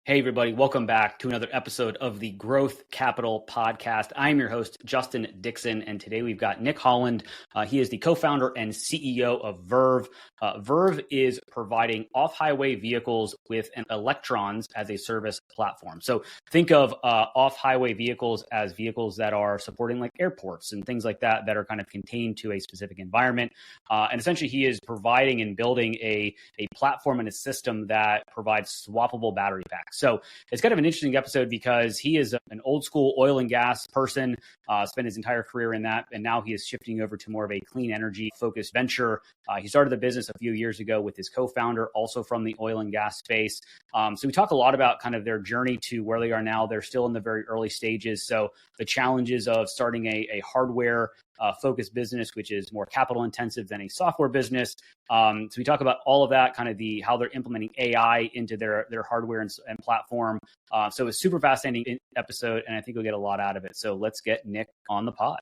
Hey, everybody. Welcome back to another episode of the Growth Capital Podcast. I'm your host, Justin Dixon, and today we've got Nick Holland. He is the co-founder and CEO of Verve. Verve is providing off-highway vehicles with an electrons-as-a-service platform. So think of off-highway vehicles as vehicles that are supporting like airports and things like that that are kind of contained to a specific environment. And essentially, he is providing and building a platform and a system that provides swappable battery packs. So it's kind of an interesting episode because he is an old school oil and gas person, spent his entire career in that. And now he is shifting over to more of a clean energy focused venture. He started the business a few years ago with his co-founder, also from the oil and gas space. So we talk a lot about kind of their journey to where they are now. They're still in the very early stages. So the challenges of starting a hardware focused business, which is more capital intensive than a software business. So we talk about all of that, kind of how they're implementing AI into their hardware and platform. So it's a super fascinating episode, and I think we'll get a lot out of it. So let's get Nick on the pod.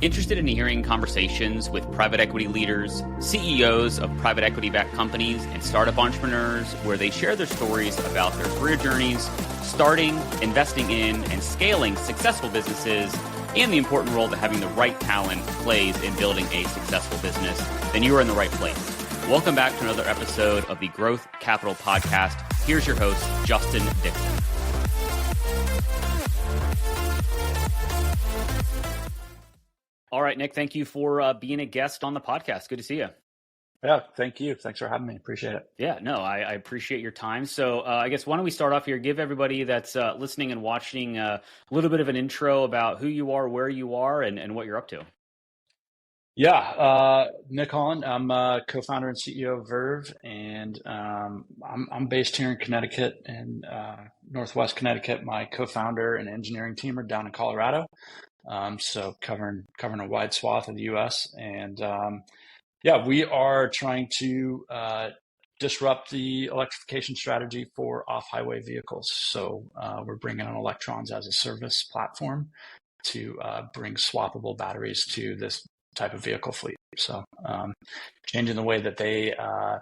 Interested in hearing conversations with private equity leaders, CEOs of private equity-backed companies, and startup entrepreneurs where they share their stories about their career journeys, starting, investing in, and scaling successful businesses, and the important role that having the right talent plays in building a successful business, then you are in the right place. Welcome back to another episode of the Growth Capital Podcast. Here's your host, Justin Dixon. All right, Nick, thank you for being a guest on the podcast. Good to see you. Yeah, thank you. Thanks for having me. Appreciate it. Yeah, no, I appreciate your time. So I guess why don't we start off here, give everybody that's listening and watching a little bit of an intro about who you are, where you are, and what you're up to. Yeah, Nick Holland. I'm co-founder and CEO of Verve, and I'm based here in Connecticut, in Northwest Connecticut. My co-founder and engineering team are down in Colorado, so covering a wide swath of the U.S. And yeah, we are trying to disrupt the electrification strategy for off-highway vehicles. So we're bringing an electrons-as-a-service platform to bring swappable batteries to this type of vehicle fleet. So changing the way that they are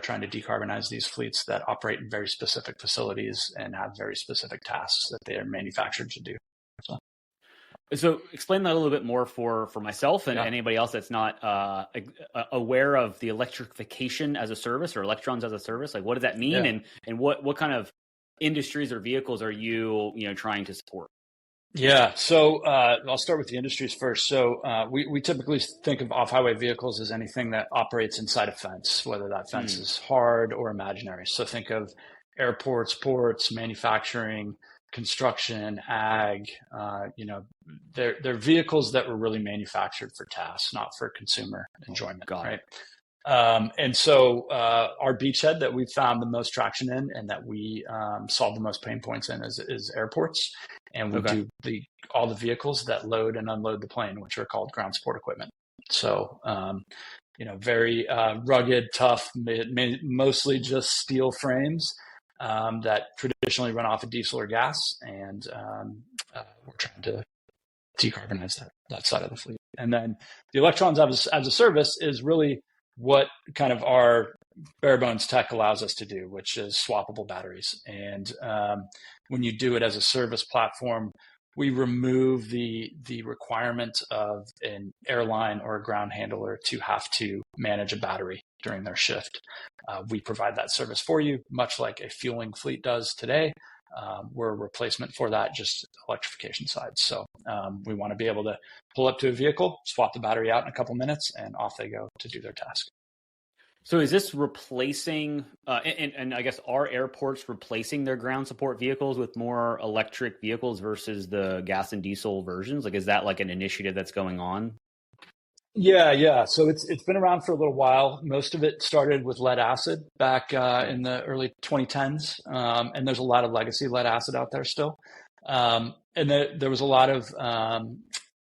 trying to decarbonize these fleets that operate in very specific facilities and have very specific tasks that they are manufactured to do. So explain that a little bit more for myself and anybody else that's not aware of the electrification as a service or electrons as a service. Like, what does that mean, and what kind of industries or vehicles are you trying to support? Yeah, so I'll start with the industries first. So we typically think of off-highway vehicles as anything that operates inside a fence, whether that fence is hard or imaginary. So think of airports, ports, manufacturing, construction, ag. They're vehicles that were really manufactured for tasks, not for consumer enjoyment. Right. And so our beachhead that we've found the most traction in and that we solve the most pain points in is airports. And we do all the vehicles that load and unload the plane, which are called ground support equipment. So, very rugged, tough, mostly just steel frames that traditionally run off of diesel or gas. And we're trying to decarbonize that side of the fleet. And then the electrons as a service is really what kind of our bare bones tech allows us to do, which is swappable batteries. And when you do it as a service platform, we remove the requirement of an airline or a ground handler to have to manage a battery during their shift. We provide that service for you, much like a fueling fleet does today. We're a replacement for that, just electrification side. So we want to be able to pull up to a vehicle, swap the battery out in a couple minutes, and off they go to do their task. So is this replacing, and I guess are airports replacing their ground support vehicles with more electric vehicles versus the gas and diesel versions? Like, is that like an initiative that's going on? Yeah. So it's been around for a little while. Most of it started with lead acid back in the early 2010s, and there's a lot of legacy lead acid out there still. And there was a lot of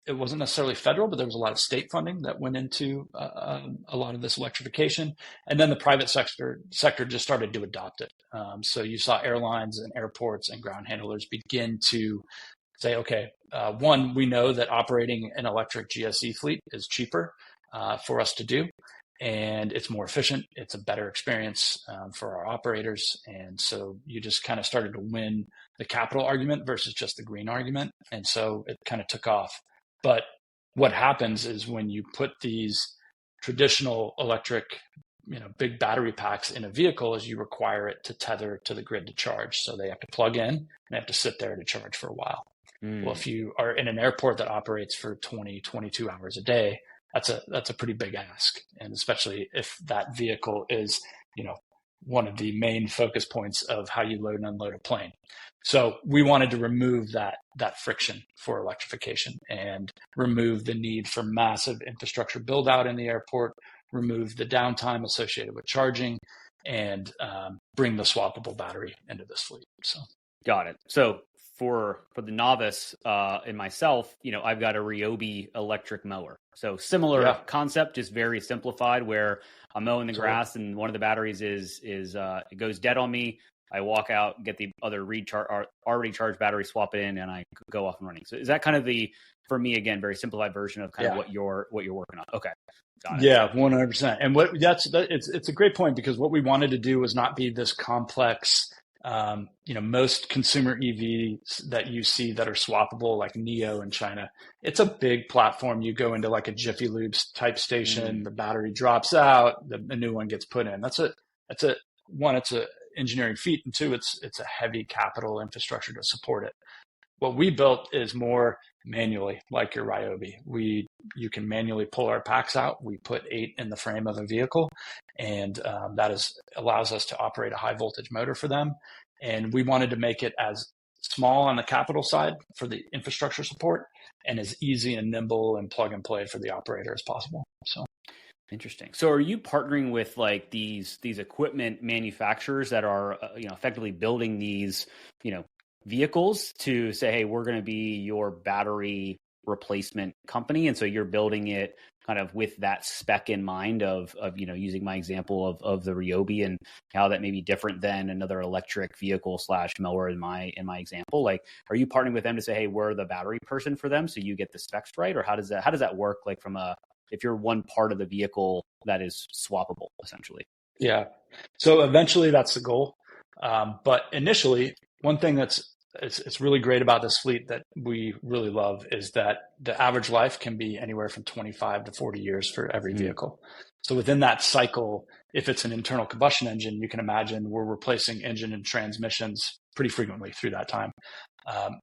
it wasn't necessarily federal, but there was a lot of state funding that went into a lot of this electrification. And then the private sector just started to adopt it. So you saw airlines and airports and ground handlers begin to say, okay, one, we know that operating an electric GSE fleet is cheaper for us to do. and it's more efficient. It's a better experience for our operators. And so you just kind of started to win the capital argument versus just the green argument. And so it kind of took off. But what happens is when you put these traditional electric, big battery packs in a vehicle, is you require it to tether to the grid to charge. So they have to plug in and they have to sit there to charge for a while. Well, if you are in an airport that operates for 20, 22 hours a day, that's a pretty big ask. And especially if that vehicle is, one of the main focus points of how you load and unload a plane. So we wanted to remove that friction for electrification and remove the need for massive infrastructure build out in the airport, remove the downtime associated with charging, and bring the swappable battery into this fleet. So got it. So for the novice and myself, I've got a Ryobi electric mower. So similar concept, just very simplified, where I'm mowing the grass and one of the batteries is it goes dead on me. I walk out, get the other already charged battery, swap it in, and I go off and running. So is that kind of for me, again, very simplified version of kind of what you're working on? Okay. Got it. Yeah, 100%. And it's a great point, because what we wanted to do was not be this complex. Most consumer EVs that you see that are swappable, like Neo in China, it's a big platform. You go into like a Jiffy Lube type station, the battery drops out, a new one gets put in. It's a engineering feat, and two, it's a heavy capital infrastructure to support it. What we built is more manually, like your Ryobi. You can manually pull our packs out. We put 8 in the frame of a vehicle, and allows us to operate a high voltage motor for them. And we wanted to make it as small on the capital side for the infrastructure support, and as easy and nimble and plug and play for the operator as possible. So interesting. So are you partnering with like these equipment manufacturers that are effectively building these vehicles to say, hey, we're going to be your battery replacement company, and so you're building it kind of with that spec in mind of using my example of the Ryobi and how that may be different than another electric vehicle / mower in my example? Like, are you partnering with them to say, hey, we're the battery person for them, so you get the specs right? Or how does that work, like from if you're one part of the vehicle that is swappable, essentially? Yeah. So eventually that's the goal. But initially, one thing it's really great about this fleet that we really love is that the average life can be anywhere from 25 to 40 years for every vehicle. So within that cycle, if it's an internal combustion engine, you can imagine we're replacing engine and transmissions pretty frequently through that time.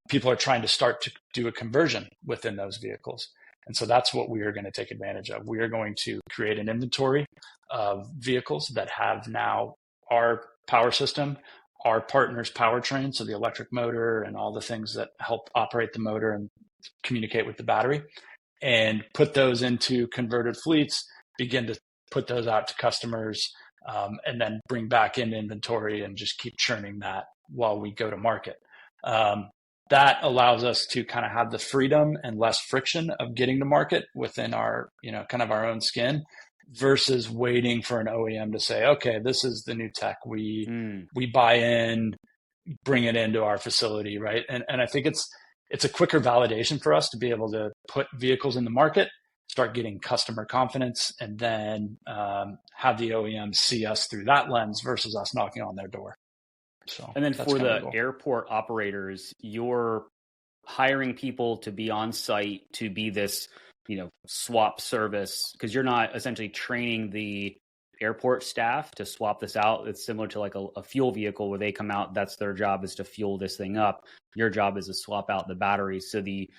People are trying to start to do a conversion within those vehicles. And so that's what we are going to take advantage of. We are going to create an inventory of vehicles that have now our power system, our partner's powertrain, so the electric motor and all the things that help operate the motor and communicate with the battery, and put those into converted fleets, begin to put those out to customers, and then bring back in inventory and just keep churning that while we go to market. That allows us to kind of have the freedom and less friction of getting to market within our, kind of our own skin, versus waiting for an OEM to say, okay, this is the new tech. We buy in, bring it into our facility, right? And I think it's a quicker validation for us to be able to put vehicles in the market, start getting customer confidence, and then have the OEM see us through that lens versus us knocking on their door. So, and then for the airport operators, you're hiring people to be on site to be this, swap service, because you're not essentially training the airport staff to swap this out. It's similar to like a fuel vehicle where they come out, that's their job, is to fuel this thing up. Your job is to swap out the batteries. So the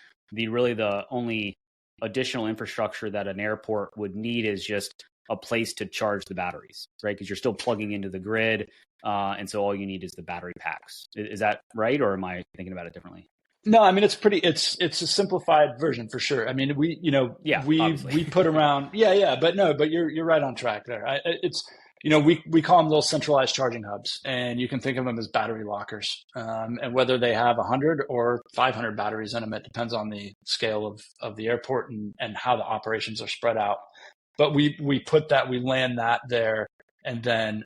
only additional infrastructure that an airport would need is just a place to charge the batteries, right? Because you're still plugging into the grid. And so all you need is the battery packs. Is that right? Or am I thinking about it differently? No, I mean, it's a simplified version for sure. I mean, we put around, but you're right on track there. We call them little centralized charging hubs, and you can think of them as battery lockers. And whether they have 100 or 500 batteries in them, it depends on the scale of the airport and how the operations are spread out. But we land that there, and then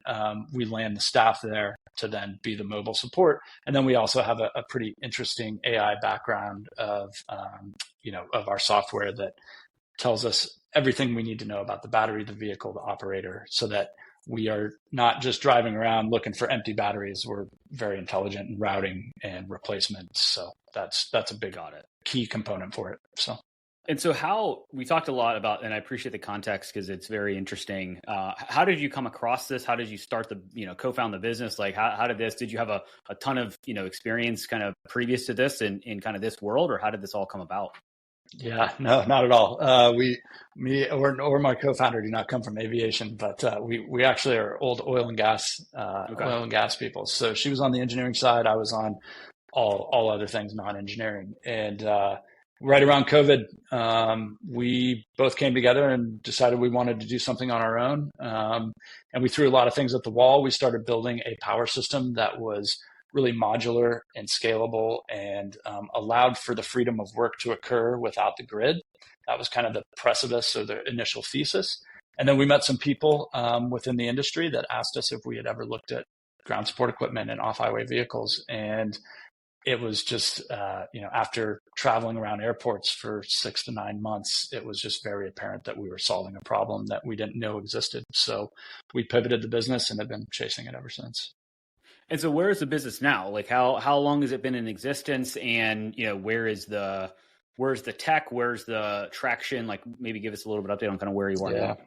we land the staff there to then be the mobile support. And then we also have a pretty interesting AI background of our software that tells us everything we need to know about the battery, the vehicle, the operator, so that we are not just driving around looking for empty batteries. We're very intelligent in routing and replacement. So that's a big key component for it. And so how we talked a lot about, and I appreciate the context because it's very interesting. How did you come across this? How did you start co-found the business? Like did you have a ton of, experience kind of previous to this in kind of this world, or how did this all come about? Yeah, no, not at all. Me or my co-founder do not come from aviation, but we actually are old oil and gas people. So she was on the engineering side. I was on all other things, non-engineering. And right around COVID, we both came together and decided we wanted to do something on our own. And we threw a lot of things at the wall. We started building a power system that was really modular and scalable and allowed for the freedom of work to occur without the grid. That was kind of the precipice or the initial thesis. And then we met some people within the industry that asked us if we had ever looked at ground support equipment and off-highway vehicles. And it was just, after traveling around airports for 6 to 9 months, it was just very apparent that we were solving a problem that we didn't know existed. So we pivoted the business and have been chasing it ever since. And so where is the business now? Like how long has it been in existence? And, where's the tech? Where's the traction? Like maybe give us a little bit of update on kind of where you are now.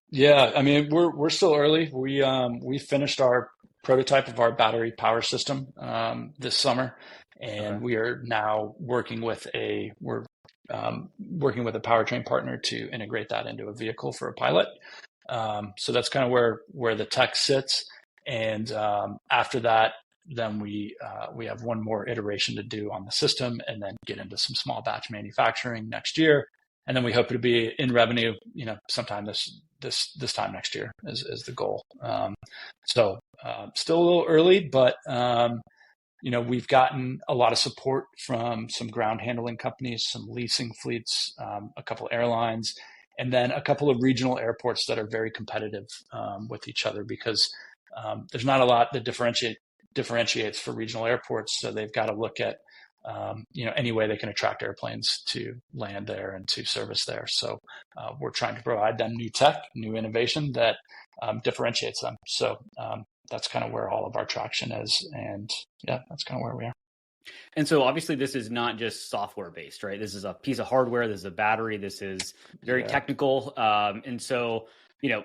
Yeah. I mean, we're still early. We finished our prototype of our battery power system this summer, and we are now working with a powertrain partner to integrate that into a vehicle for a pilot. So that's kind of where the tech sits. And after that, then we have one more iteration to do on the system, and then get into some small batch manufacturing next year. And then we hope to be in revenue, sometime this time next year is the goal. So still a little early, but we've gotten a lot of support from some ground handling companies, some leasing fleets, a couple airlines, and then a couple of regional airports that are very competitive with each other because there's not a lot that differentiates for regional airports. So they've got to look at any way they can attract airplanes to land there and to service there. So we're trying to provide them new tech, new innovation that differentiates them. So that's kind of where all of our traction is. And yeah, that's kind of where we are. And so obviously this is not just software based, right? This is a piece of hardware. This is a battery. This is very technical. And so,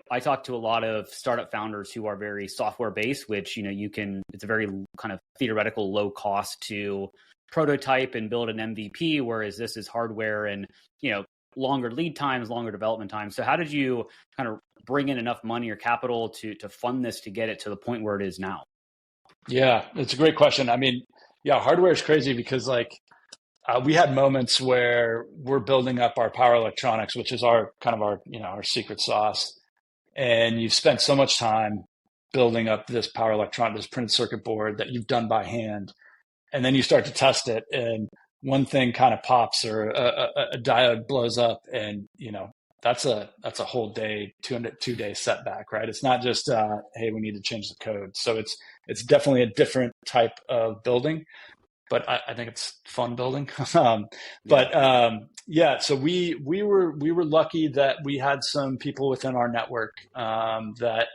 I talk to a lot of startup founders who are very software based, which, it's a very kind of theoretical low cost to prototype and build an MVP, whereas this is hardware and, longer lead times, longer development time. So how did you kind of bring in enough money or capital to fund this to get it to the point where it is now? Yeah, it's a great question. I mean, hardware is crazy because we had moments where we're building up our power electronics, which is our secret sauce. And you've spent so much time building up this power electronic, this printed circuit board that you've done by hand. And then you start to test it and one thing kind of pops or a diode blows up and, that's a whole day, 2 day setback, right? It's not just, hey, we need to change the code. So it's definitely a different type of building, but I think it's fun building. So we were lucky that we had some people within our network that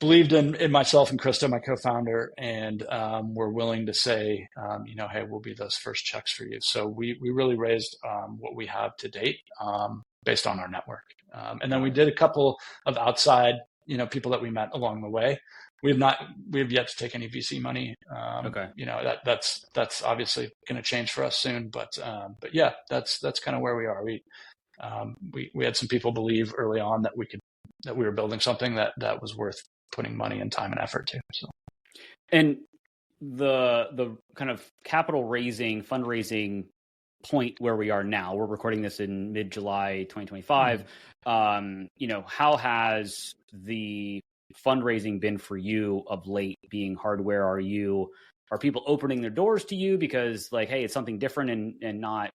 believed in myself and Krista, my co-founder, and were willing to say, hey, we'll be those first checks for you. So we really raised what we have to date based on our network. And then we did a couple of outside, people that we met along the way. We have yet to take any VC money. That's obviously going to change for us soon, but yeah, that's kind of where we are. We had some people believe early on that we were building something that was worth putting money and time and effort to. So, and the kind of capital raising, fundraising point where we are now, we're recording this in mid-July 2025. How has the fundraising been for you of late, being hardware? Are people opening their doors to you because hey, it's something different and not,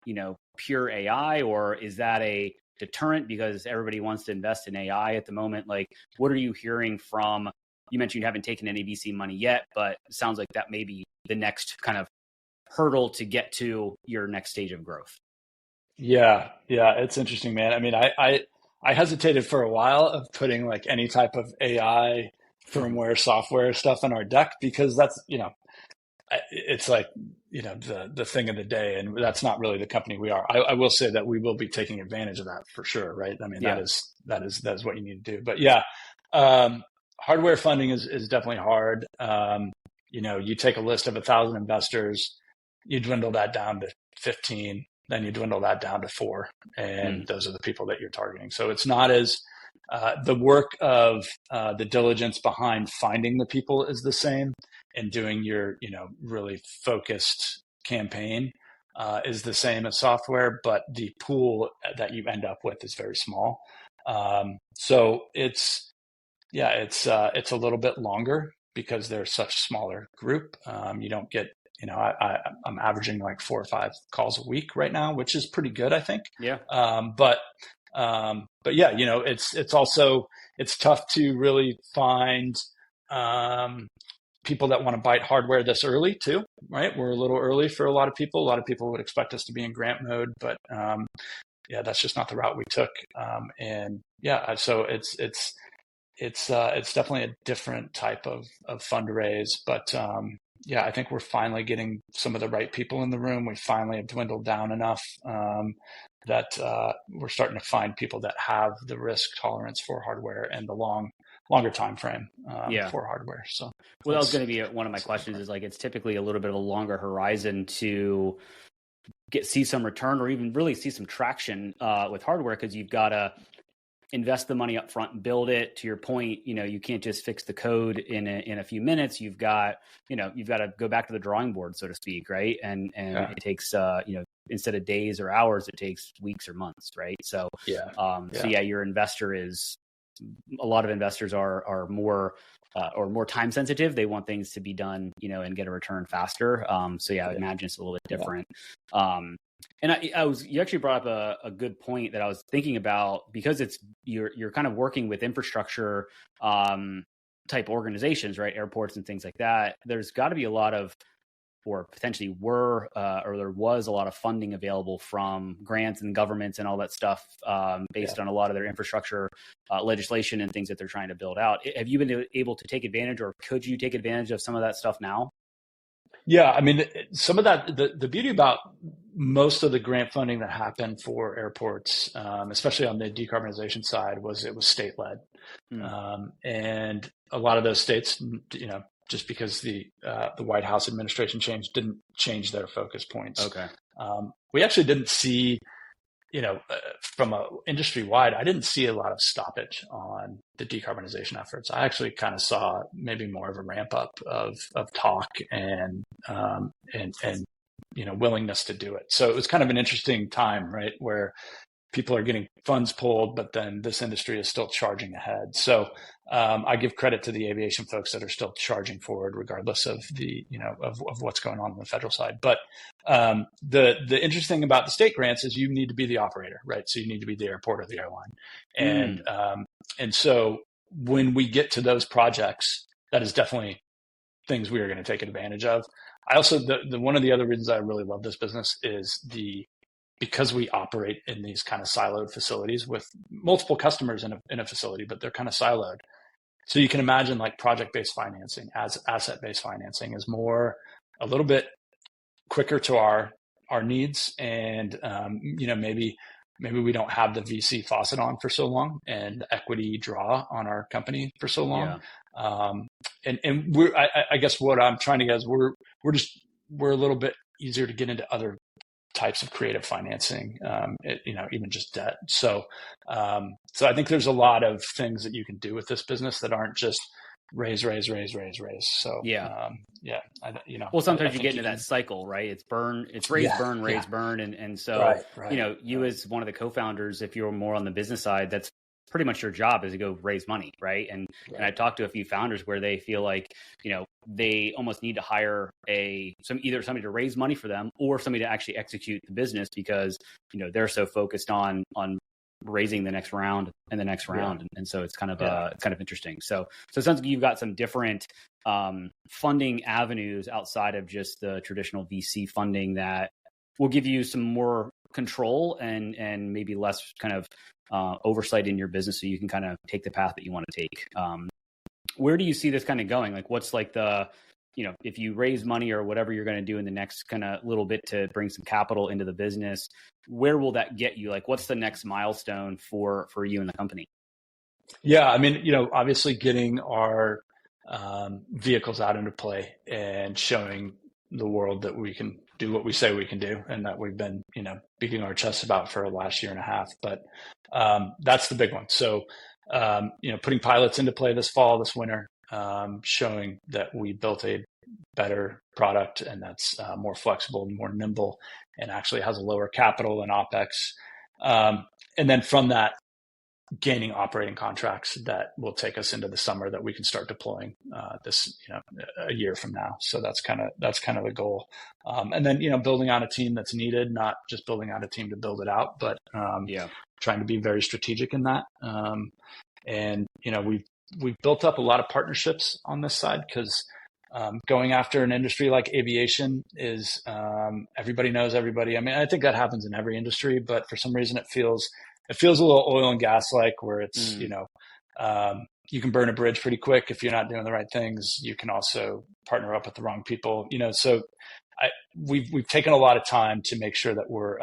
pure AI, or is that a deterrent because everybody wants to invest in AI at the moment? What are you hearing from, you mentioned you haven't taken any VC money yet, but it sounds like that may be the next kind of hurdle to get to your next stage of growth. Yeah, yeah, it's interesting, man. I mean, I hesitated for a while of putting like any type of AI firmware software stuff on our deck because that's, it's like, the thing of the day, and that's not really the company we are. I will say that we will be taking advantage of that for sure, right? I mean, Yeah. that is what you need to do. But yeah, hardware funding is definitely hard. You take a list of 1,000 investors, you dwindle that down to 15, then you dwindle that down to 4, and Mm. those are the people that you're targeting. So it's not as the work of the diligence behind finding the people is the same, and doing your really focused campaign is the same as software, but the pool that you end up with is very small. So it's a little bit longer because they're such a smaller group. You don't get, I'm averaging like 4 or 5 calls a week right now, which is pretty good, I think. Yeah. But yeah, it's also, it's tough to really find people that want to bite hardware this early too, right? We're a little early for a lot of people. A lot of people would expect us to be in grant mode, but yeah, that's just not the route we took. And yeah, so it's definitely a different type of fundraise, but yeah, I think we're finally getting some of the right people in the room. We finally have dwindled down enough that we're starting to find people that have the risk tolerance for hardware and the longer time frame Yeah. for hardware. So Well, that was going to be one of my questions is like, it's typically a little bit of a longer horizon to see some return or even really see some traction with hardware, because you've got to invest the money up front and build it. To your point, you can't just fix the code in a few minutes. You've got to go back to the drawing board, so to speak, right? And yeah. it takes instead of days or hours, it takes weeks or months, right? So so your investor is, a lot of investors are more or more time sensitive. They want things to be done, and get a return faster. So I imagine it's a little bit different. And you actually brought up a good point that I was thinking about, because you're kind of working with infrastructure type organizations, right? Airports and things like that. There's got to be a lot of, or potentially or there was a lot of funding available from grants and governments and all that stuff based on a lot of their infrastructure legislation and things that they're trying to build out. Have you been able to take advantage, or could you take advantage of some of that stuff now? Yeah, I mean, some of that, the beauty about most of the grant funding that happened for airports, especially on the decarbonization side, was it was state-led. And a lot of those states, just because the White House administration change didn't change their focus points. Okay. We actually didn't see, from a industry wide, I didn't see a lot of stoppage on the decarbonization efforts. I actually kind of saw maybe more of a ramp up of talk and willingness to do it. So it was kind of an interesting time, right, where people are getting funds pulled, but then this industry is still charging ahead. So I give credit to the aviation folks that are still charging forward, regardless of the of what's going on the federal side. But the interesting thing about the state grants is you need to be the operator, right? So you need to be the airport or the airline, and so when we get to those projects, that is definitely things we are going to take advantage of. I also one of the other reasons I really love this business is because we operate in these kind of siloed facilities with multiple customers in a facility, but they're kind of siloed. So you can imagine like project-based financing as asset-based financing is a little bit quicker to our needs. And, maybe we don't have the VC faucet on for so long and equity draw on our company for so long. And I guess what I'm trying to get is we're a little bit easier to get into other types of creative financing, even just debt. So I think there's a lot of things that you can do with this business that aren't just raise. So well, sometimes you get into that cycle, right? It's raise, burn, raise, burn. And so, you as one of the co-founders, if you're more on the business side, that's pretty much your job, is to go raise money, right? And I talked to a few founders where they feel like, they almost need to hire either somebody to raise money for them or somebody to actually execute the business, because, they're so focused on raising the next round and the next round. And so it's kind of interesting. So it sounds like you've got some different funding avenues outside of just the traditional VC funding that will give you some more control and maybe less kind of oversight in your business, so you can kind of take the path that you want to take. Where do you see this kind of going? Like, what's like the, if you raise money or whatever you're going to do in the next kind of little bit to bring some capital into the business, where will that get you? Like, what's the next milestone for you and the company? Yeah, I mean, obviously getting our vehicles out into play and showing the world that we can do what we say we can do, and that we've been, beating our chests about for the last year and a half. But that's the big one. So, putting pilots into play this fall, this winter, showing that we built a better product and that's more flexible and more nimble and actually has a lower capital and OpEx. And then from that, gaining operating contracts that will take us into the summer that we can start deploying this, a year from now. So that's kind of the goal. And then, building out a team that's needed, not just building out a team to build it out, but trying to be very strategic in that. And, we've built up a lot of partnerships on this side because going after an industry like aviation is everybody knows everybody. I mean, I think that happens in every industry, but for some reason it feels a little oil and gas like, where it's, you can burn a bridge pretty quick if you're not doing the right things. You can also partner up with the wrong people, so we've taken a lot of time to make sure that we're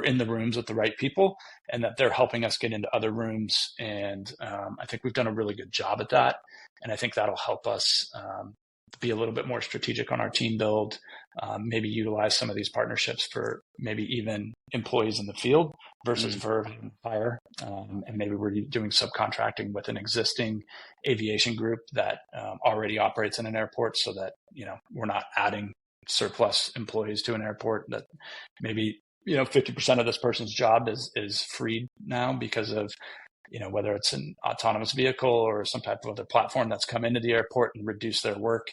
in the rooms with the right people and that they're helping us get into other rooms. And I think we've done a really good job at that. And I think that'll help us be a little bit more strategic on our team build, maybe utilize some of these partnerships for maybe even employees in the field versus Verve and hire. And maybe we're doing subcontracting with an existing aviation group that already operates in an airport, so that, we're not adding surplus employees to an airport that maybe, 50% of this person's job is freed now because of, whether it's an autonomous vehicle or some type of other platform that's come into the airport and reduced their work,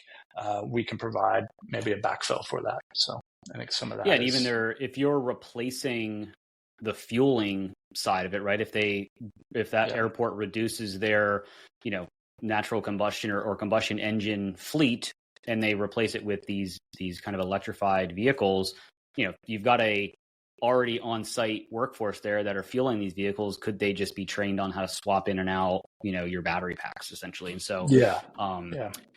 we can provide maybe a backfill for that. So I think some of that. Yeah, and even if you're replacing the fueling side of it, right? If that airport reduces their, natural combustion or combustion engine fleet, and they replace it with these kind of electrified vehicles, you've got a already on-site workforce there that are fueling these vehicles. Could they just be trained on how to swap in and out, your battery packs essentially? And so,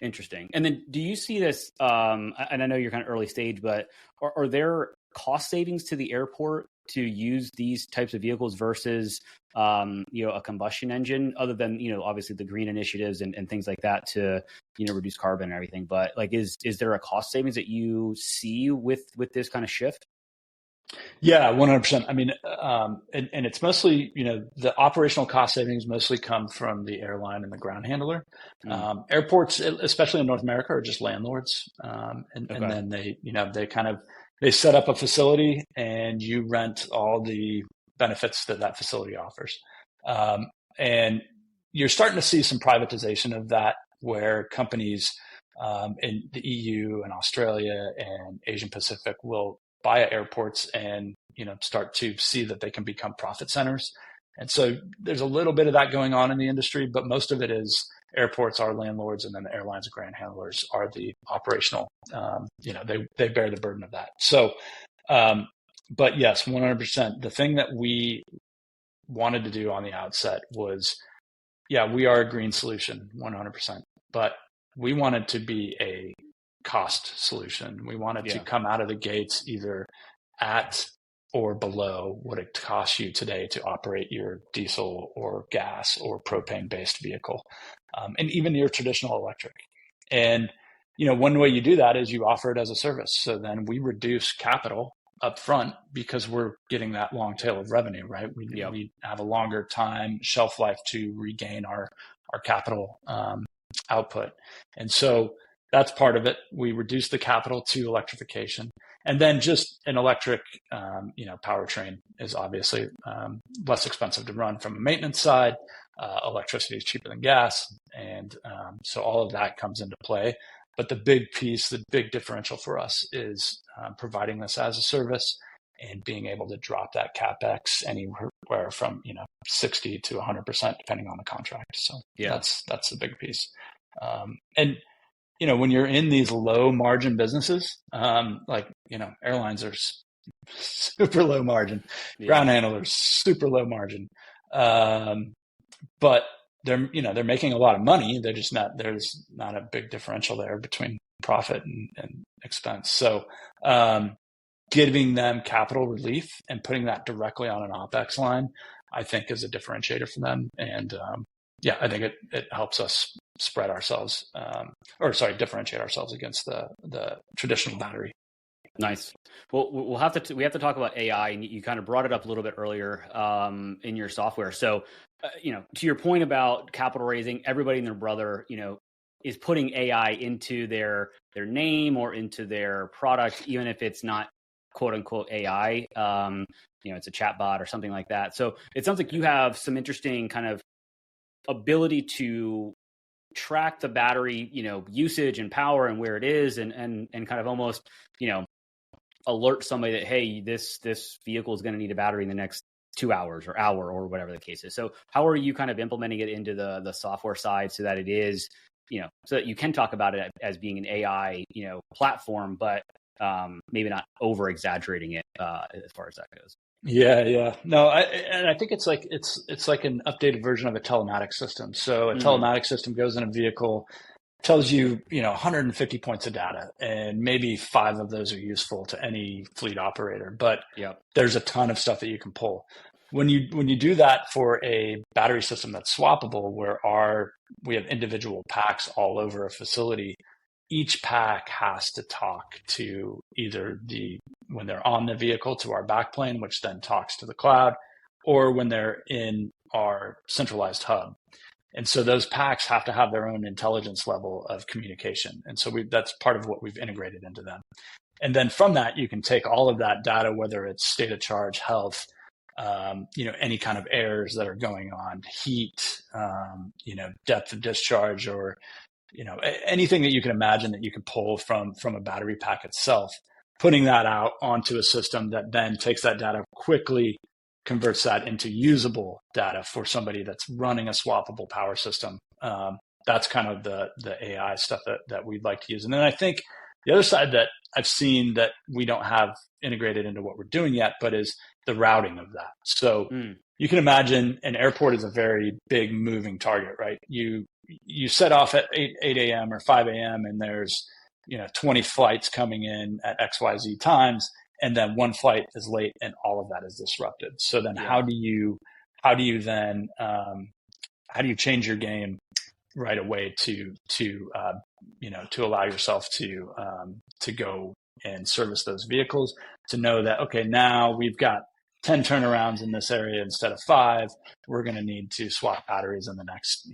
interesting. And then do you see this, and I know you're kind of early stage, but are there cost savings to the airport to use these types of vehicles versus, a combustion engine, other than, obviously the green initiatives and things like that to, reduce carbon and everything? But like, is there a cost savings that you see with this kind of shift? Yeah, 100%. I mean, and it's mostly, the operational cost savings mostly come from the airline and the ground handler. Airports, especially in North America, are just landlords. And then they set up a facility and you rent all the benefits that facility offers. And you're starting to see some privatization of that, where companies in the EU and Australia and Asian Pacific will buy airports and, start to see that they can become profit centers. And so there's a little bit of that going on in the industry, but most of it is airports are landlords, and then the airlines and ground handlers are the operational, they bear the burden of that. So, but yes, 100%. The thing that we wanted to do on the outset was, we are a green solution, 100%, but we wanted to be a cost solution. We wanted to come out of the gates either at or below what it costs you today to operate your diesel or gas or propane based vehicle, and even your traditional electric. And one way you do that is you offer it as a service. So then we reduce capital up front because we're getting that long tail of revenue, right? We have a longer time shelf life to regain our capital output. And so that's part of it. We reduce the capital to electrification. And then just an electric, powertrain is obviously less expensive to run from a maintenance side. Electricity is cheaper than gas. And so all of that comes into play. But the big piece, the big differential for us is providing this as a service and being able to drop that CapEx anywhere from 60 to 100%, depending on the contract. So that's the big piece. And when you're in these low margin businesses, like airlines are super low margin. Ground handlers, super low margin. But they're making a lot of money. There's not a big differential there between profit and expense. So giving them capital relief and putting that directly on an OpEx line, I think is a differentiator for them. And I think it helps us differentiate ourselves against the traditional battery. Nice. Well, we have to talk about AI, and you kind of brought it up a little bit earlier in your software. So, to your point about capital raising, everybody and their brother, is putting AI into their name or into their product, even if it's not quote unquote AI. It's a chatbot or something like that. So it sounds like you have some interesting kind of ability to track the battery, usage and power and where it is, and kind of almost, alert somebody that, hey, this vehicle is going to need a battery in the next 2 hours or hour or whatever the case is. So how are you kind of implementing it into the software side so that it is, so that you can talk about it as being an AI, platform, but maybe not over exaggerating it as far as that goes? Yeah. No, I think it's like an updated version of a telematics system. So a telematics system goes in a vehicle, tells you, 150 points of data, and maybe 5 of those are useful to any fleet operator. But there's a ton of stuff that you can pull. When you do that for a battery system that's swappable, where we have individual packs all over a facility, each pack has to talk to either when they're on the vehicle to our backplane, which then talks to the cloud, or when they're in our centralized hub. And so those packs have to have their own intelligence level of communication. And so that's part of what we've integrated into them. And then from that, you can take all of that data, whether it's state of charge, health, any kind of errors that are going on, heat, depth of discharge, or anything that you can imagine that you can pull from a battery pack itself, putting that out onto a system that then takes that data, quickly converts that into usable data for somebody that's running a swappable power system. That's kind of the AI stuff that we'd like to use. And then I think the other side that I've seen that we don't have integrated into what we're doing yet, but is the routing of that. So you can imagine an airport is a very big moving target, right? You set off at 8 a.m. or 5 a.m. and there's 20 flights coming in at XYZ times, and then one flight is late and all of that is disrupted. So then how do you change your game right away to allow yourself to go and service those vehicles, to know that, okay, now we've got 10 turnarounds in this area instead of 5. We're going to need to swap batteries in the next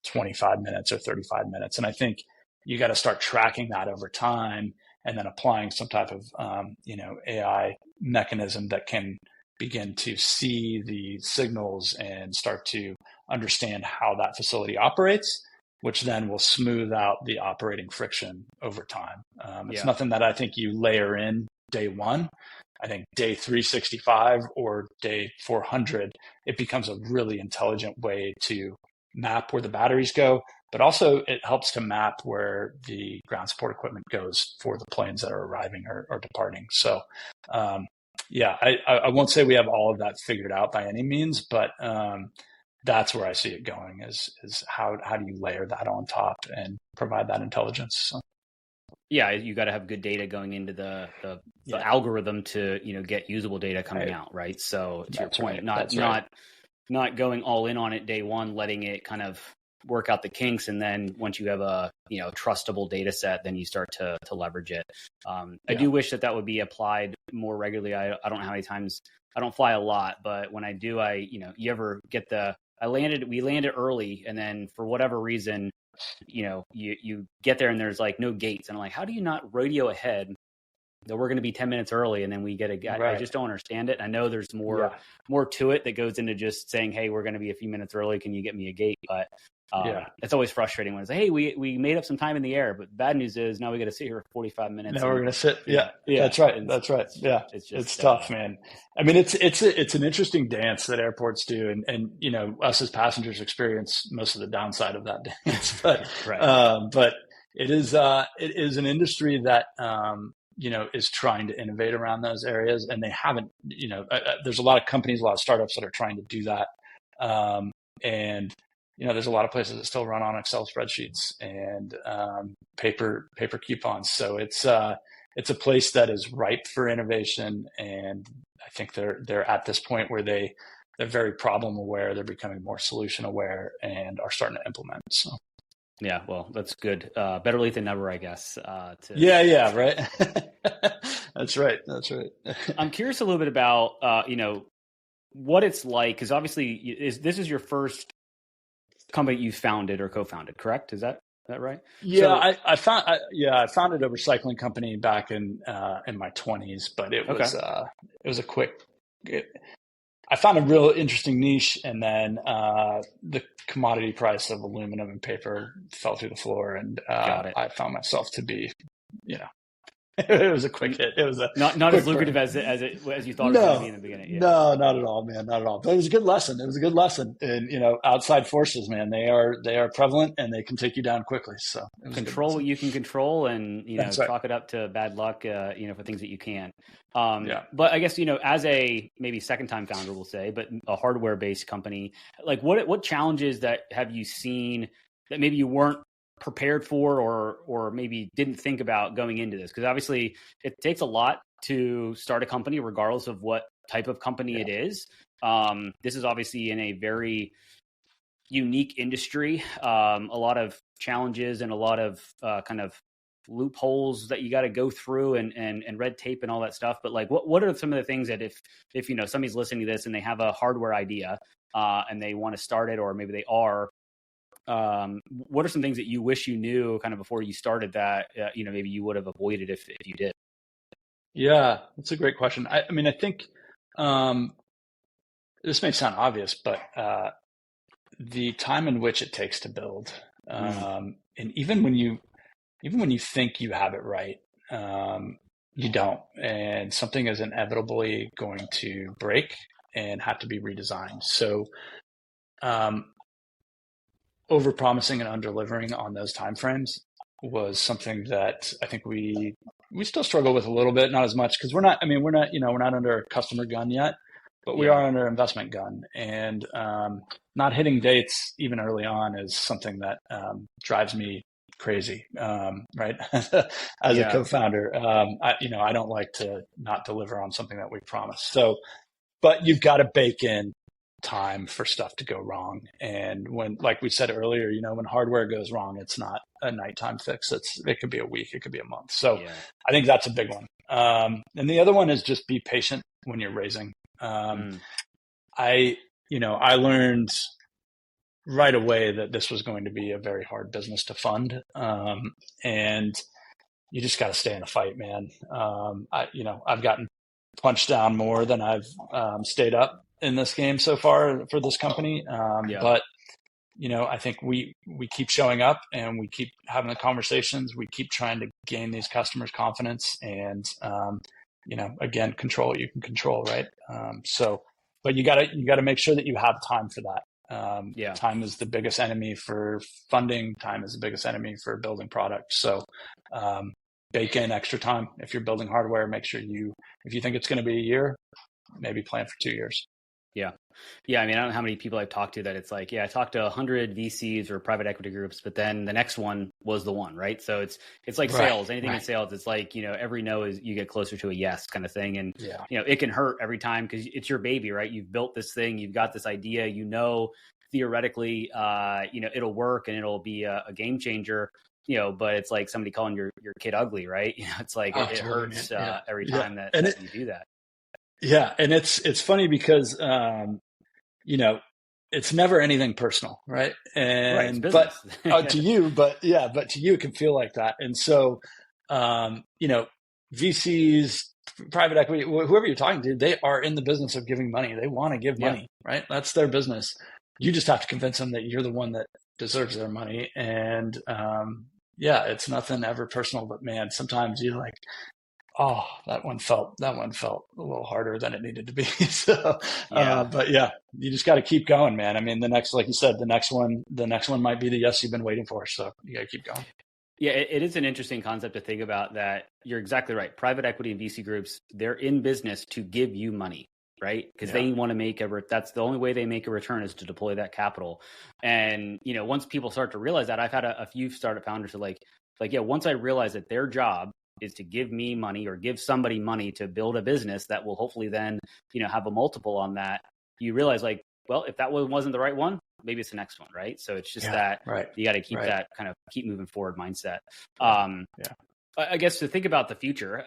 25 minutes or 35 minutes. And I think you got to start tracking that over time, and then applying some type of AI mechanism that can begin to see the signals and start to understand how that facility operates, which then will smooth out the operating friction over time. It's nothing that I think you layer in day one. I think day 365 or day 400, it becomes a really intelligent way to map where the batteries go, but also it helps to map where the ground support equipment goes for the planes that are arriving or departing. So, I won't say we have all of that figured out by any means, but that's where I see it going is how do you layer that on top and provide that intelligence? So. Yeah, you got to have good data going into the algorithm to get usable data coming out, right? So to your point, not going all in on it day one, letting it kind of work out the kinks, and then once you have a trustable data set, then you start to leverage it. I do wish that would be applied more regularly. I don't know how many times, I don't fly a lot, but when I do, you ever get we landed early, and then for whatever reason, you get there and there's like no gates, and I'm like, how do you not radio ahead that we're going to be 10 minutes early, and then we get a guy? Right. I just don't understand it. I know there's more to it that goes into just saying, hey, we're going to be a few minutes early, can you get me a gate? But it's always frustrating when it's like, hey, we made up some time in the air, but bad news is now we got to sit here for 45 minutes. Now we're going to sit. Yeah. That's right. Yeah. It's tough, man. I mean, it's an interesting dance that airports do. And us as passengers experience most of the downside of that dance, but it is an industry that, is trying to innovate around those areas, and they haven't. There's a lot of companies, a lot of startups that are trying to do that, and there's a lot of places that still run on Excel spreadsheets and paper coupons. So it's a place that is ripe for innovation, and I think they're at this point where they're very problem aware. They're becoming more solution aware and are starting to implement. So. Yeah, well, that's good. Better late than never, I guess. Yeah, right. That's right. I'm curious a little bit about, what it's like, because obviously this is your first company you founded or co-founded, correct? Is that right? Yeah, I founded a recycling company back in my 20s, but it was a quick. I found a real interesting niche, and then the commodity price of aluminum and paper fell through the floor, and I found myself to be, it was a quick hit. It was not as lucrative as you thought it was going to be in the beginning. Yeah. No, not at all, man, not at all. But it was a good lesson. And outside forces, man, they are prevalent, and they can take you down quickly. So control what you can control, and chalk it up to bad luck, for things that you can. But I guess as a maybe second time founder, we'll say, but a hardware based company, like what challenges that have you seen that maybe you weren't prepared for or maybe didn't think about going into this? Because obviously it takes a lot to start a company regardless of what type of company it is. This is obviously in a very unique industry, a lot of challenges and a lot of kind of loopholes that you got to go through and red tape and all that stuff. But like, what are some of the things that if somebody's listening to this and they have a hardware idea and they want to start it, or maybe they are, what are some things that you wish you knew kind of before you started that, maybe you would have avoided if you did? Yeah, that's a great question. I mean, I think this may sound obvious, but the time in which it takes to build, and even when you think you have it right, you don't, and something is inevitably going to break and have to be redesigned. So, over-promising and under-delivering on those timeframes was something that I think we still struggle with a little bit, not as much because we're not under a customer gun yet, but we are under investment gun, and not hitting dates even early on is something that drives me crazy, right? As a co-founder, I don't like to not deliver on something that we promised. So, but you've got to bake in time for stuff to go wrong. And when, like we said earlier, when hardware goes wrong, it's not a nighttime fix. It could be a week, it could be a month. So I think that's a big one. And the other one is just be patient when you're raising. I learned right away that this was going to be a very hard business to fund. And you just got to stay in the fight, man. I've gotten punched down more than I've stayed up in this game so far for this company. But, I think we keep showing up and we keep having the conversations. We keep trying to gain these customers' confidence and, again, control what you can control. Right. But you gotta make sure that you have time for that. Time is the biggest enemy for funding. Time is the biggest enemy for building products. So, bake in extra time. If you're building hardware, make sure if you think it's going to be a year, maybe plan for 2 years. Yeah. I mean, I don't know how many people I've talked to that it's like, I talked to 100 VCs or private equity groups, but then the next one was the one, right? So it's like sales, anything in sales. It's like, every no is you get closer to a yes kind of thing. And, it can hurt every time because it's your baby, right? You've built this thing, you've got this idea, theoretically, it'll work and it'll be a game changer, but it's like somebody calling your kid ugly, right? It's like, it hurts every time that you do that. Yeah. And it's funny because, it's never anything personal. Right. And, but to you, but to you, it can feel like that. And so, VCs, private equity, whoever you're talking to, they are in the business of giving money. They want to give money, right? That's their business. You just have to convince them that you're the one that deserves their money. And, it's nothing ever personal, but man, sometimes you're like, oh, that one felt a little harder than it needed to be. So, but you just got to keep going, man. I mean, like you said, the next one might be the yes you've been waiting for. So you got to keep going. Yeah, it is an interesting concept to think about that. You're exactly right. Private equity and VC groups, they're in business to give you money, right? Because they want to make that's the only way they make a return is to deploy that capital. And, once people start to realize that, I've had a few startup founders who are yeah, once I realized that their job is to give me money or give somebody money to build a business that will hopefully then, have a multiple on that, you realize well, if that one wasn't the right one, maybe it's the next one, right? So it's just that you got to keep that kind of keep moving forward mindset. I guess to think about the future,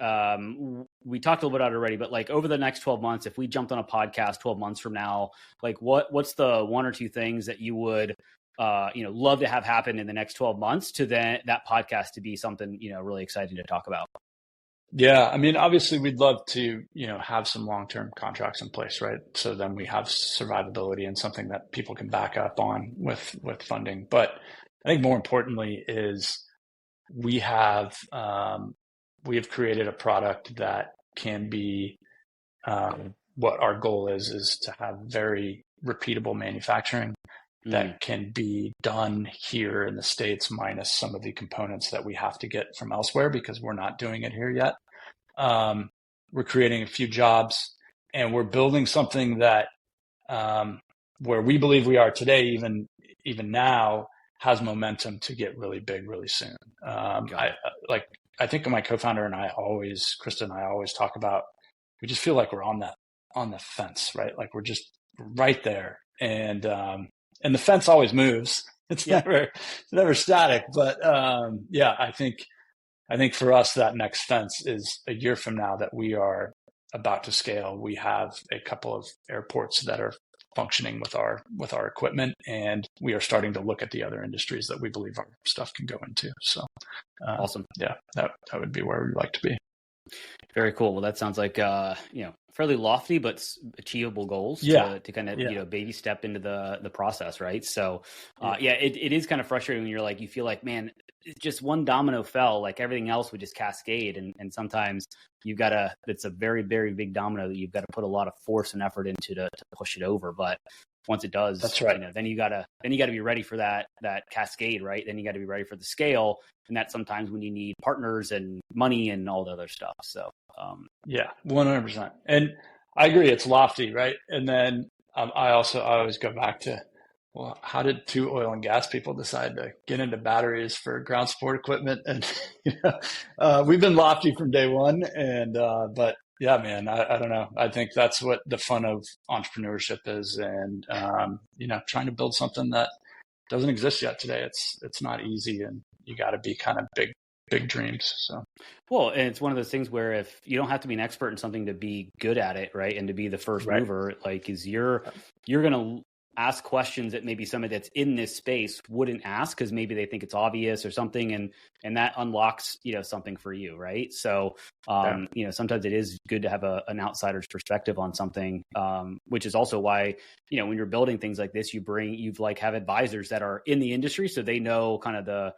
we talked a little bit about it already, but over the next 12 months, if we jumped on a podcast 12 months from now, what's the one or two things that you would love to have happen in the next 12 months to then that podcast to be something, really exciting to talk about? Yeah. I mean, obviously we'd love to, have some long-term contracts in place, right? So then we have survivability and something that people can back up on with funding. But I think more importantly is we have created a product that can be, what our goal is to have very repeatable manufacturing that can be done here in the States minus some of the components that we have to get from elsewhere because we're not doing it here yet. We're creating a few jobs and we're building something that where we believe we are today, even now, has momentum to get really big really soon. I think my co-founder and Krista and I always talk about, we just feel like we're on the fence, right? Like we're just right there. And the fence always moves. It's never static. But I think for us, that next fence is a year from now that we are about to scale. We have a couple of airports that are functioning with our equipment, and we are starting to look at the other industries that we believe our stuff can go into. So awesome. Yeah, that would be where we'd like to be. Very cool. Well, that sounds like fairly lofty but achievable goals to kind of baby step into the process, right? So it is kind of frustrating when you feel like, man, just one domino fell, like everything else would just cascade, and sometimes it's a very, very big domino that you've got to put a lot of force and effort into to push it over. But once it does, that's right. Then you gotta be ready for that cascade, right? Then you got to be ready for the scale, and that's sometimes when you need partners and money and all the other stuff. So 100%. And I agree, it's lofty, right? And then I always go back to, well, how did two oil and gas people decide to get into batteries for ground support equipment? And we've been lofty from day one, and but yeah, man, I don't know. I think that's what the fun of entrepreneurship is, and trying to build something that doesn't exist yet today. It's not easy, and you got to be kind of big dreams. So, well, and it's one of those things where if you don't have to be an expert in something to be good at it, right, and to be the first mover, you're gonna ask questions that maybe somebody that's in this space wouldn't ask because maybe they think it's obvious or something, and that unlocks something for you, right? So sometimes it is good to have an outsider's perspective on something, which is also why when you're building things like this, have advisors that are in the industry, so they know kind of the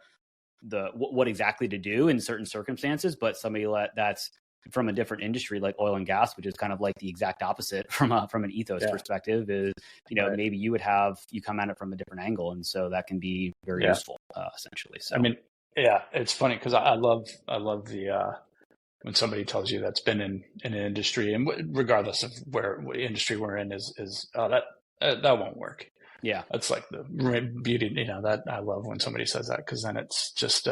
what exactly to do in certain circumstances, but somebody that's from a different industry like oil and gas, which is kind of like the exact opposite from an ethos perspective, is maybe you come at it from a different angle, and so that can be very useful essentially. So I mean, it's funny because I love the when somebody tells you that's been in an industry, and regardless of what industry we're in, is that won't work. Yeah, that's like the beauty. That I love when somebody says that, because then it's just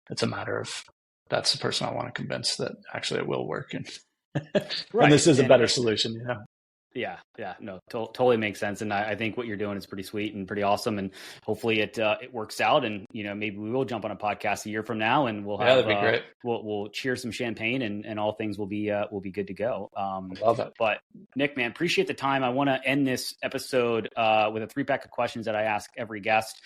it's a matter of, that's the person I want to convince that actually it will work, and and this is a better solution. Yeah. No, totally makes sense. And I think what you're doing is pretty sweet and pretty awesome. And hopefully it works out. And, maybe we will jump on a podcast a year from now, and we'll have, that'd be great. We'll cheer some champagne, and all things will be good to go. Love that. But Nick, man, appreciate the time. I want to end this episode with a 3-pack of questions that I ask every guest.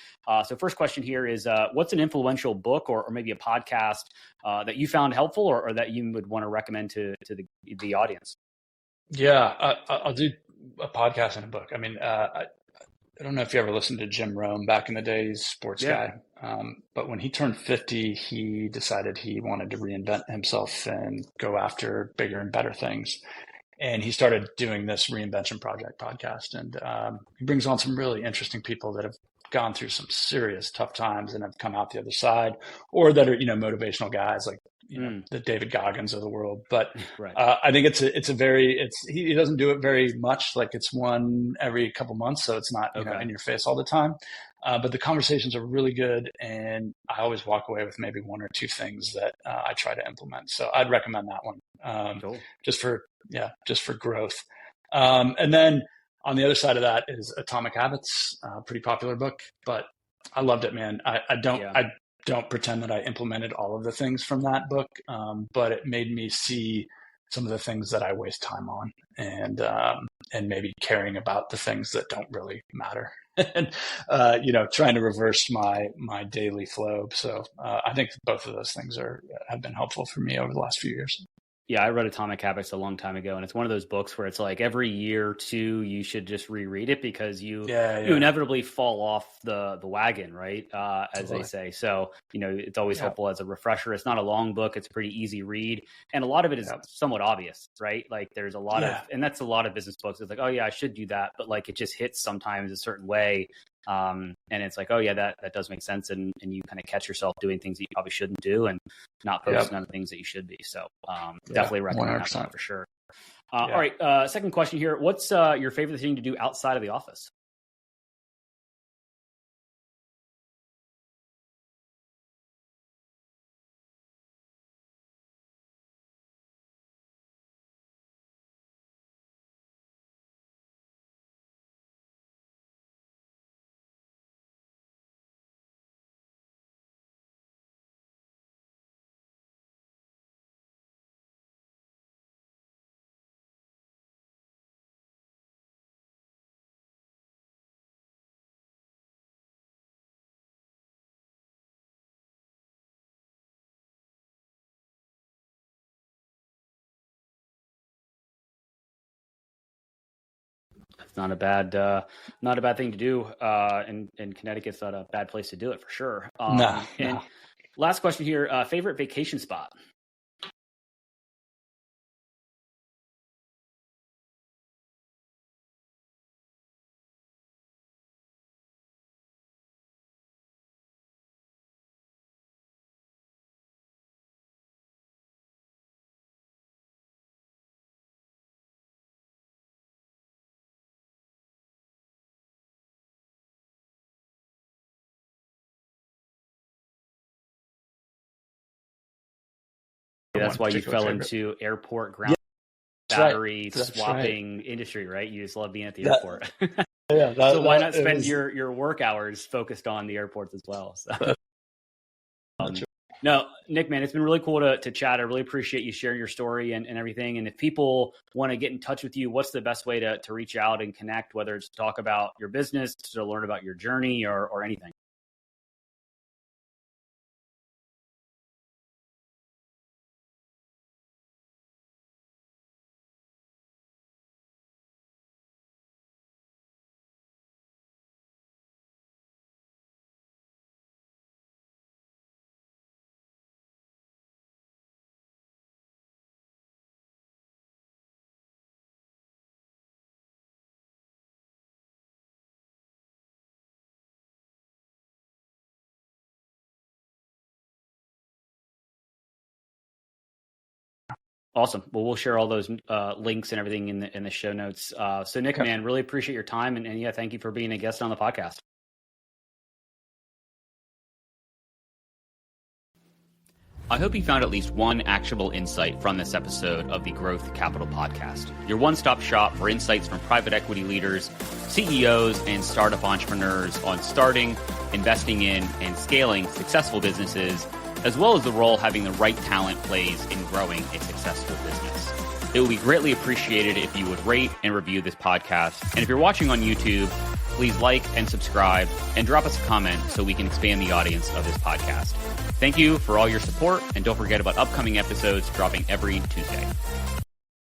So first question here is, what's an influential book or maybe a podcast that you found helpful or that you would want to recommend to the audience? Yeah, I'll do a podcast and a book. I mean, I don't know if you ever listened to Jim Rome back in the day. He's a sports guy. But when he turned 50, he decided he wanted to reinvent himself and go after bigger and better things. And he started doing this Reinvention Project podcast. And he brings on some really interesting people that have gone through some serious tough times and have come out the other side, or that are, motivational guys like, the David Goggins of the world. But Right. I think he doesn't do it very much. Like it's one every couple months. So it's not, in your face all the time. But the conversations are really good. And I always walk away with maybe one or two things that I try to implement. So I'd recommend that one Cool. just for growth. And then on the other side of that is Atomic Habits, pretty popular book, but I loved it, man. I don't pretend that I implemented all of the things from that book, but it made me see some of the things that I waste time on, and maybe caring about the things that don't really matter, and trying to reverse my daily flow. So I think both of those things have been helpful for me over the last few years. Yeah, I read Atomic Habits a long time ago, and it's one of those books where it's like every year or two you should just reread it because you inevitably fall off the wagon, right? As they say. So, it's always helpful as a refresher. It's not a long book. It's a pretty easy read. And a lot of it is somewhat obvious, right? Like there's a lot of, and that's a lot of business books. It's like, oh yeah, I should do that. But like it just hits sometimes a certain way. And it's like, oh yeah, that does make sense. And you kind of catch yourself doing things that you probably shouldn't do and not focusing on the things that you should be. So definitely recommend 100%. That for sure. All right. Second question here. What's your favorite thing to do outside of the office? It's not a bad thing to do. And Connecticut's not a bad place to do it for sure. No. Last question here, favorite vacation spot? That's why you fell into airport ground battery swapping industry, right? You just love being at the airport. So why not spend your work hours focused on the airports as well? So. No, Nick, man, it's been really cool to chat. I really appreciate you sharing your story and everything. And if people want to get in touch with you, what's the best way to reach out and connect, whether it's to talk about your business, to learn about your journey or anything? Awesome. Well, we'll share all those links and everything in the show notes. So Nick, man, really appreciate your time. And yeah, thank you for being a guest on the podcast. I hope you found at least one actionable insight from this episode of the Growth Capital Podcast, your one-stop shop for insights from private equity leaders, CEOs, and startup entrepreneurs on starting, investing in, and scaling successful businesses, as well as the role having the right talent plays in growing a successful business. It would be greatly appreciated if you would rate and review this podcast. And if you're watching on YouTube, please like and subscribe and drop us a comment so we can expand the audience of this podcast. Thank you for all your support, and don't forget about upcoming episodes dropping every Tuesday.